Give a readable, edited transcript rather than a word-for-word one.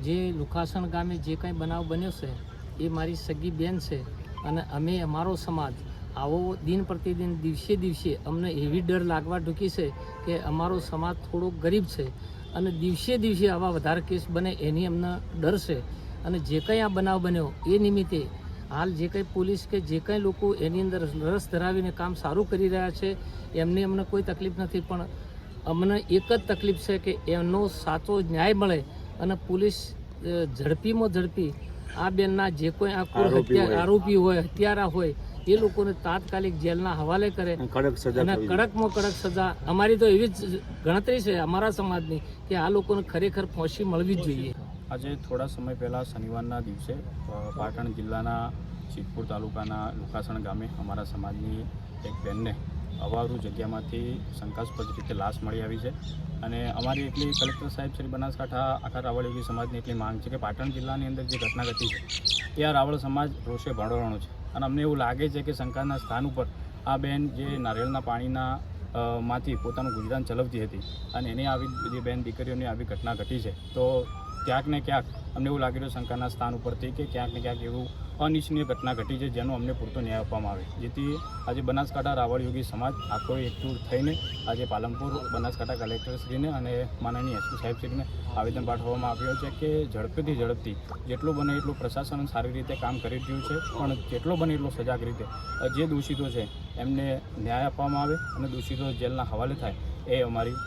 જે લુખાસણ ગામે જે કંઈ બનાવ બન્યો છે એ મારી સગી બેન છે અને અમે અમારો સમાજ આવો દિન પ્રતિદિન દિવસે દિવસે અમને એવી ડર લાગવા ઢૂકી છે કે અમારો સમાજ થોડો ગરીબ છે અને દિવસે દિવસે આવા વધારે કેસ બને એની અમને ડર છે અને જે કંઈ આ બનાવ બન્યો એ નિમિત્તે હાલ જે કંઈ પોલીસ કે જે કંઈ લોકો એની અંદર રસ ધરાવીને કામ સારું કરી રહ્યા છે એમની અમને કોઈ તકલીફ નથી, પણ અમને એક જ તકલીફ છે કે એમનો સાચો ન્યાય મળે અને પોલીસ ઝડપીમાં ઝડપી આ બેનના જે કોઈ આ આરોપી હોય હત્યારા હોય એ લોકોને તાત્કાલિક જેલના હવાલે કરે અને કડકમાં કડક સજા. અમારી તો એવી જ ગણતરી છે અમારા સમાજની કે આ લોકોને ખરેખર ફાંસી મળવી જ જોઈએ. આજે થોડા સમય પહેલાં શનિવારના દિવસે પાટણ જિલ્લાના સિદ્ધપુર તાલુકાના લુખાસણ ગામે અમારા સમાજની એક બેનને અવારું જગ્યામાંથી શંકાસ્પદ રીતે લાશ મળી આવી છે અને અમારી એટલી કલેક્ટર સાહેબ શ્રી બનાસકાંઠા આખા રાવળ યોગી સમાજની એટલી માંગ છે કે પાટણ જિલ્લાની અંદર જે ઘટના ઘટી છે એ આ રાવળ સમાજ રોષે ભણવાનો છે અને અમને એવું લાગે છે કે શંકાના સ્થાન ઉપર આ બેન જે નારિયેળના પાણીના માંથી પોતાનું ગુજરાન ચલાવતી હતી અને એની આવી બધી બેન દીકરીઓની આવી ઘટના ઘટી છે તો ક્યાંક ને ક્યાંક અમને એવું લાગી રહ્યું શંકાના સ્થાન ઉપરથી કે ક્યાંક ને ક્યાંક એવું અનિચ્છનીય ઘટના ઘટી છે જેનો અમને પૂરતો ન્યાય આપવામાં આવે, જેથી આજે બનાસકાંઠા રાવળ યોગી સમાજ આખો એકજૂટ થઈને આજે પાલનપુર બનાસકાંઠા કલેક્ટરશ્રીને અને માનનીય એસપી સાહેબશ્રીને આવેદન પાઠવવામાં આવ્યો છે કે ઝડપથી જેટલું બને એટલું પ્રશાસન સારી રીતે કામ કરી રહ્યું છે, પણ જેટલો બને એટલો સજાગ રીતે જે દોષિતો છે એમને ન્યાય આપવામાં આવે અને દોષિતો જેલના હવાલે થાય એ અમારી